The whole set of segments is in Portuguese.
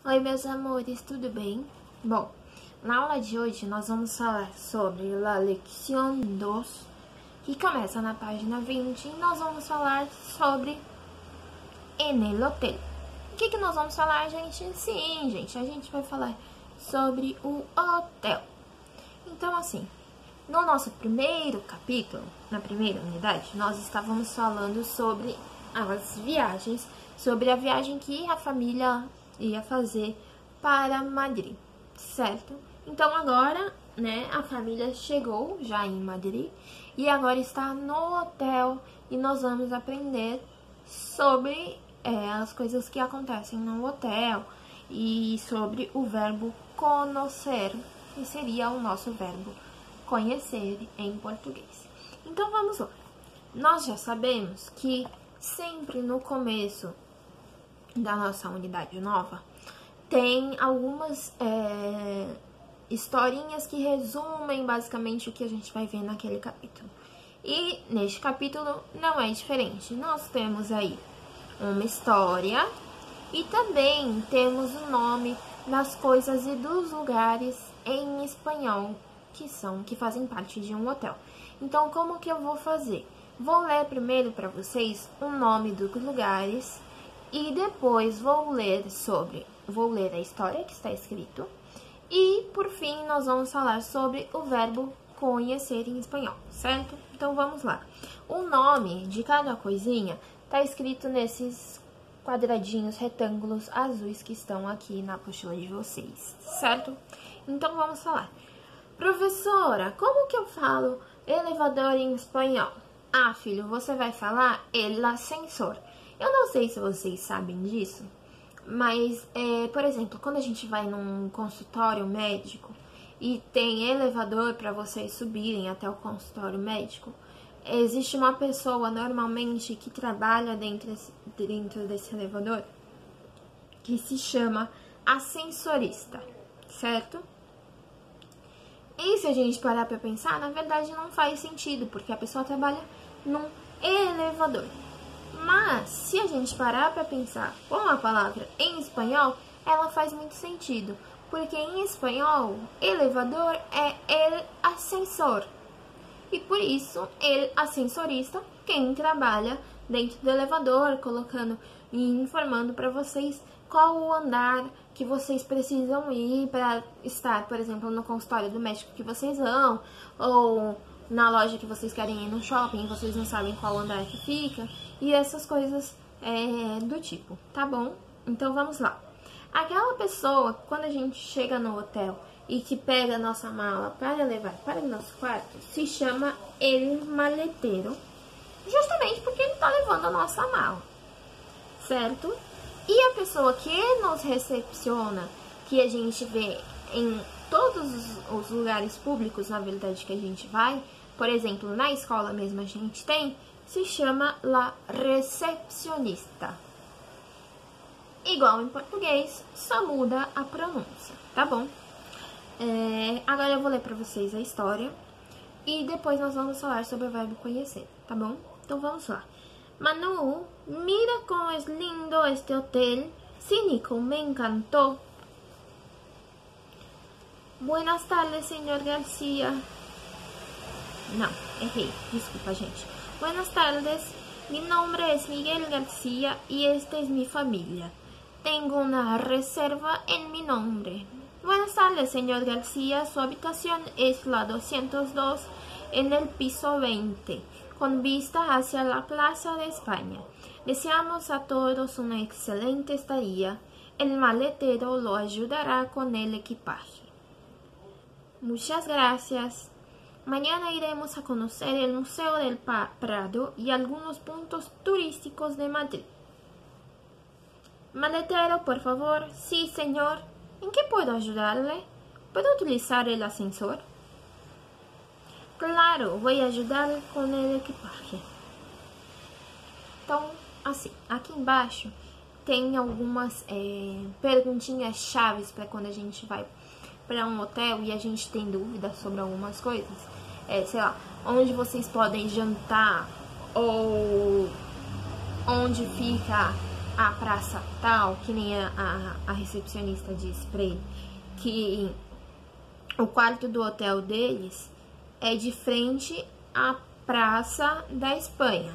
Oi, meus amores, tudo bem? Bom, na aula de hoje nós vamos falar sobre la lección 2, que começa na página 20, e nós vamos falar sobre en el hotel. O que nós vamos falar, gente? Sim, gente, a gente vai falar sobre o hotel. Então, assim, no nosso primeiro capítulo, na primeira unidade, nós estávamos falando sobre as viagens, sobre a viagem que a família ia fazer para Madrid, certo? Então agora, né, a família chegou já em Madrid e agora está no hotel e nós vamos aprender sobre as coisas que acontecem no hotel e sobre o verbo conocer, que seria o nosso verbo conhecer em português. Então vamos lá. Nós já sabemos que sempre no começo da nossa unidade nova, tem algumas historinhas que resumem basicamente o que a gente vai ver naquele capítulo. E neste capítulo não é diferente. Nós temos aí uma história e também temos o nome das coisas e dos lugares em espanhol que fazem parte de um hotel. Então, como que eu vou fazer? Vou ler primeiro para vocês o nome dos lugares e depois vou ler a história que está escrito e, por fim, nós vamos falar sobre o verbo conhecer em espanhol, certo? Então, vamos lá. O nome de cada coisinha está escrito nesses quadradinhos, retângulos azuis que estão aqui na apostila de vocês, certo? Então, vamos falar. Professora, como que eu falo elevador em espanhol? Ah, filho, você vai falar el ascensor. Eu não sei se vocês sabem disso, mas, por exemplo, quando a gente vai num consultório médico e tem elevador para vocês subirem até o consultório médico, existe uma pessoa normalmente que trabalha dentro desse elevador que se chama ascensorista, certo? E se a gente parar para pensar, na verdade não faz sentido, porque a pessoa trabalha num elevador. Mas, se a gente parar para pensar com a palavra em espanhol, ela faz muito sentido. Porque em espanhol, elevador é el ascensor. E por isso, el ascensorista, quem trabalha dentro do elevador, colocando e informando para vocês qual o andar que vocês precisam ir para estar, por exemplo, no consultório do médico que vocês vão, ou na loja que vocês querem ir no shopping e vocês não sabem qual andar que fica, e essas coisas do tipo, tá bom? Então vamos lá. Aquela pessoa, quando a gente chega no hotel e que pega a nossa mala para levar para o nosso quarto, se chama el maletero, justamente porque ele está levando a nossa mala, certo? E a pessoa que nos recepciona, que a gente vê em todos os lugares públicos, na verdade, que a gente vai, por exemplo, na escola mesmo a gente tem, se chama la recepcionista. Igual em português, só muda a pronúncia, tá bom? Agora eu vou ler pra vocês a história e depois nós vamos falar sobre o verbo conhecer, tá bom? Então vamos lá. Manu, mira como es lindo este hotel. Sí, Nico, me encantó. Buenas tardes, señor García. Não, errei. Desculpa, gente. Buenas tardes. Mi nombre es Miguel García y esta es mi familia. Tengo una reserva en mi nombre. Buenas tardes, señor García. Su habitación es la 202 en el piso 20, con vista hacia la Plaza de España. Deseamos a todos una excelente estadía. El maletero lo ayudará con el equipaje. Muchas gracias. Mañana iremos a conocer el Museo del Prado y algunos puntos turísticos de Madrid. Maletero, por favor. Sí, señor. ¿En qué puedo ayudarle? ¿Puedo utilizar el ascensor? Claro, voy a ayudarle con el equipaje. Então, assim, aqui embaixo tem algumas perguntinhas chaves para quando a gente vai para um hotel e a gente tem dúvidas sobre algumas coisas. Sei lá, onde vocês podem jantar ou onde fica a praça tal, que nem a recepcionista disse pra ele, que o quarto do hotel deles é de frente à Praça da Espanha,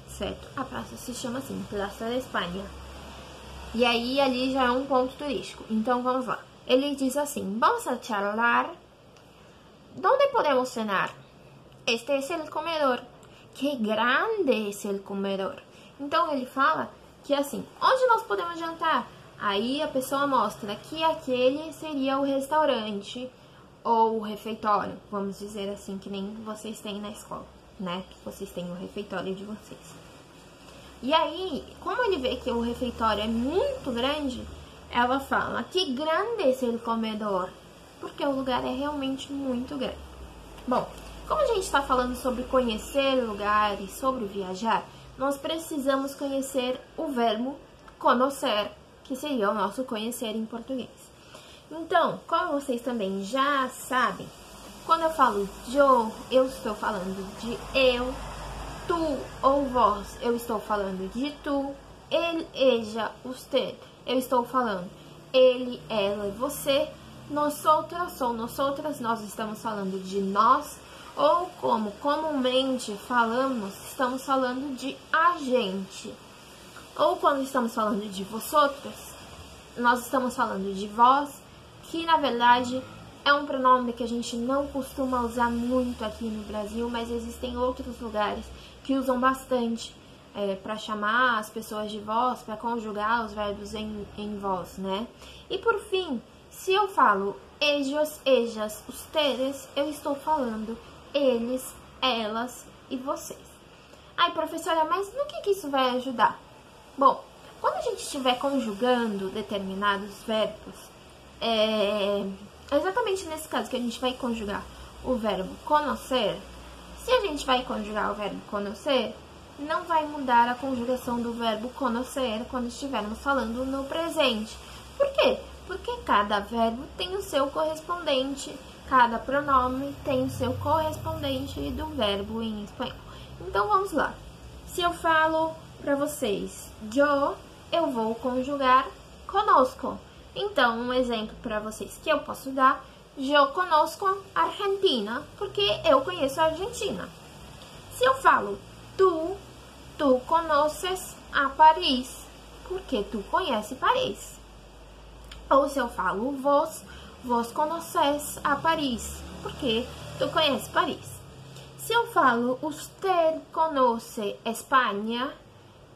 certo? A praça se chama assim, Praça da Espanha. E aí, ali já é um ponto turístico. Então, vamos lá. Ele diz assim, vamos a charlar. ¿Dónde podemos cenar? Este es el comedor. Que grande es el comedor. Então, ele fala que assim, onde nós podemos jantar? Aí, a pessoa mostra que aquele seria o restaurante ou o refeitório. Vamos dizer assim, que nem vocês têm na escola, né? Que vocês têm o refeitório de vocês. E aí, como ele vê que o refeitório é muito grande, ela fala, que grande é esse comedor, porque o lugar é realmente muito grande. Bom, como a gente está falando sobre conhecer lugares, sobre viajar, nós precisamos conhecer o verbo conhecer, que seria o nosso conhecer em português. Então, como vocês também já sabem, quando eu falo eu estou falando de eu, tu ou vós, eu estou falando de tu, ele, ella, usted, eu estou falando ele, ela e você, nosotros ou nosotras, nós estamos falando de nós, ou como comumente falamos, estamos falando de a gente. Ou quando estamos falando de vosotros, nós estamos falando de vós, que na verdade é um pronome que a gente não costuma usar muito aqui no Brasil, mas existem outros lugares que usam bastante para chamar as pessoas de vós, para conjugar os verbos em vós, né? E por fim, se eu falo ellos, ellas, ustedes, eu estou falando eles, elas e vocês. Ai, professora, mas no que isso vai ajudar? Bom, quando a gente estiver conjugando determinados verbos, exatamente nesse caso que a gente vai conjugar o verbo conhecer, se a gente vai conjugar o verbo conhecer, não vai mudar a conjugação do verbo conhecer quando estivermos falando no presente. Por quê? Porque cada verbo tem o seu correspondente, cada pronome tem o seu correspondente do verbo em espanhol. Então, vamos lá. Se eu falo para vocês, eu vou conjugar conosco. Então, um exemplo para vocês que eu posso dar, eu conozco a Argentina, porque eu conheço a Argentina. Se eu falo tu conheces a Paris, porque tu conhece Paris. Ou se eu falo vos conheces a Paris, porque tu conhece Paris. Se eu falo usted conoce Espanha,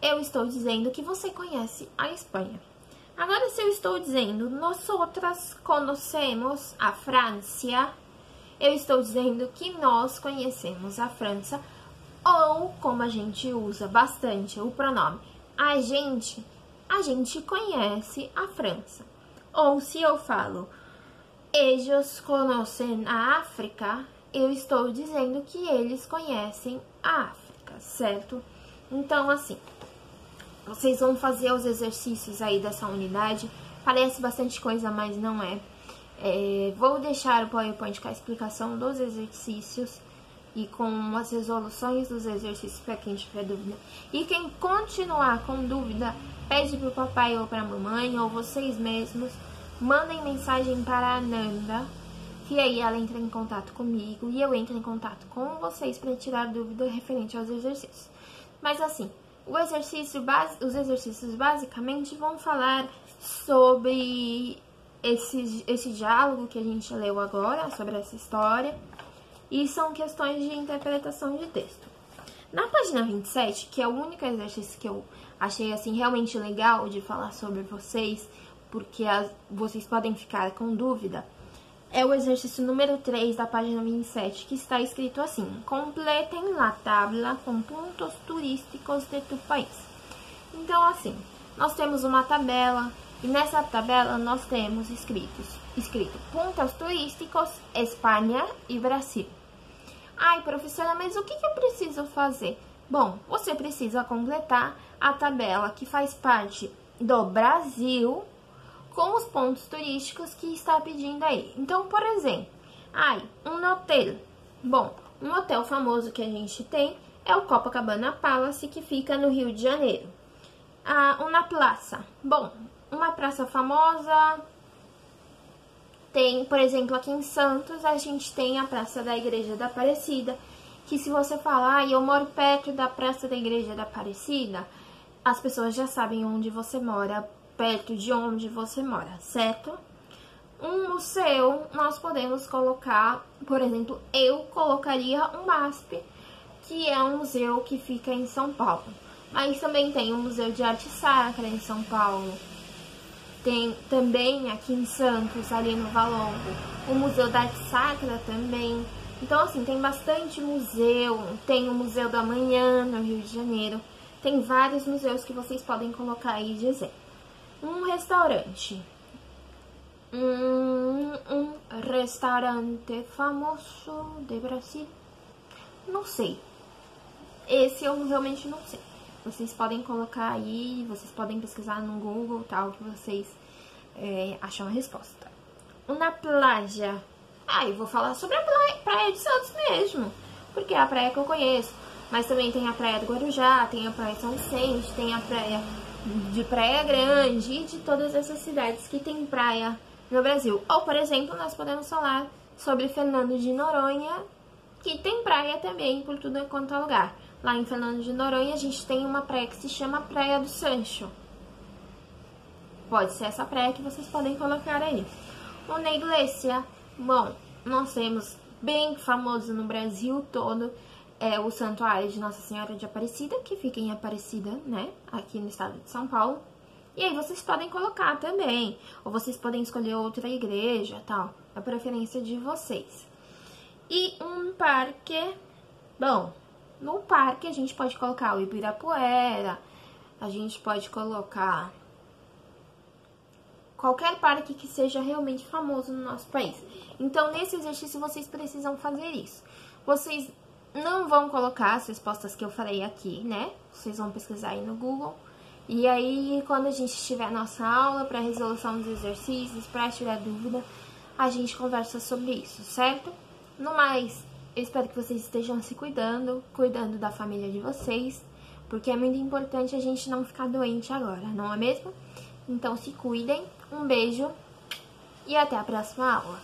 eu estou dizendo que você conhece a Espanha. Agora, se eu estou dizendo nosotras conhecemos a França, eu estou dizendo que nós conhecemos a França. Ou, como a gente usa bastante o pronome a gente conhece a França. Ou se eu falo ellos conhecem a África, eu estou dizendo que eles conhecem a África, certo? Então, assim, vocês vão fazer os exercícios aí dessa unidade. Parece bastante coisa, mas não é. Vou deixar o PowerPoint com a explicação dos exercícios e com as resoluções dos exercícios para quem tiver dúvida. E quem continuar com dúvida, pede para o papai ou para a mamãe, ou vocês mesmos, mandem mensagem para a Nanda, que aí ela entra em contato comigo e eu entro em contato com vocês para tirar dúvida referente aos exercícios. Mas assim, os exercícios basicamente vão falar sobre esse diálogo que a gente leu agora, sobre essa história, e são questões de interpretação de texto. Na página 27, que é o único exercício que eu achei assim realmente legal de falar sobre vocês, porque vocês podem ficar com dúvida, é o exercício número 3 da página 27, que está escrito assim: completem la tabla com pontos turísticos de tu país. Então, assim, nós temos uma tabela, e nessa tabela nós temos escrito pontos turísticos, Espanha e Brasil. Ai, professora, mas o que eu preciso fazer? Bom, você precisa completar a tabela que faz parte do Brasil com os pontos turísticos que está pedindo aí. Então, por exemplo, um hotel. Bom, um hotel famoso que a gente tem é o Copacabana Palace, que fica no Rio de Janeiro. Uma praça. Bom, uma praça famosa tem, por exemplo, aqui em Santos, a gente tem a Praça da Igreja da Aparecida, que se você falar, eu moro perto da Praça da Igreja da Aparecida, as pessoas já sabem onde você mora, perto de onde você mora, certo? Um museu, nós podemos colocar, por exemplo, eu colocaria um MASP, que é um museu que fica em São Paulo. Mas também tem o Museu de Arte Sacra em São Paulo. Tem também aqui em Santos, ali no Valongo, o Museu da Arte Sacra também. Então, assim, tem bastante museu. Tem o Museu do Amanhã, no Rio de Janeiro. Tem vários museus que vocês podem colocar aí de exemplo. Um restaurante. Um restaurante famoso de Brasil. Não sei. Esse eu realmente não sei. Vocês podem colocar aí, vocês podem pesquisar no Google, tal, que vocês acham a resposta. Na praia. Eu vou falar sobre a praia de Santos mesmo, porque é a praia que eu conheço. Mas também tem a praia do Guarujá, tem a praia de São Vicente, tem a praia de Praia Grande e de todas essas cidades que tem praia no Brasil. Ou, por exemplo, nós podemos falar sobre Fernando de Noronha, que tem praia também por tudo quanto é lugar. Lá em Fernando de Noronha a gente tem uma praia que se chama Praia do Sancho. Pode ser essa praia que vocês podem colocar aí. Na igreja, bom, nós temos bem famoso no Brasil todo o Santuário de Nossa Senhora de Aparecida, que fica em Aparecida, né, aqui no estado de São Paulo. E aí vocês podem colocar também, ou vocês podem escolher outra igreja, tal, a preferência de vocês. E um parque, bom, no parque a gente pode colocar o Ibirapuera, a gente pode colocar qualquer parque que seja realmente famoso no nosso país. Então, nesse exercício, vocês precisam fazer isso. Vocês não vão colocar as respostas que eu falei aqui, né? Vocês vão pesquisar aí no Google. E aí, quando a gente tiver a nossa aula para resolução dos exercícios, para tirar dúvida, a gente conversa sobre isso, certo? No mais, eu espero que vocês estejam se cuidando da família de vocês, porque é muito importante a gente não ficar doente agora, não é mesmo? Então, se cuidem, um beijo e até a próxima aula.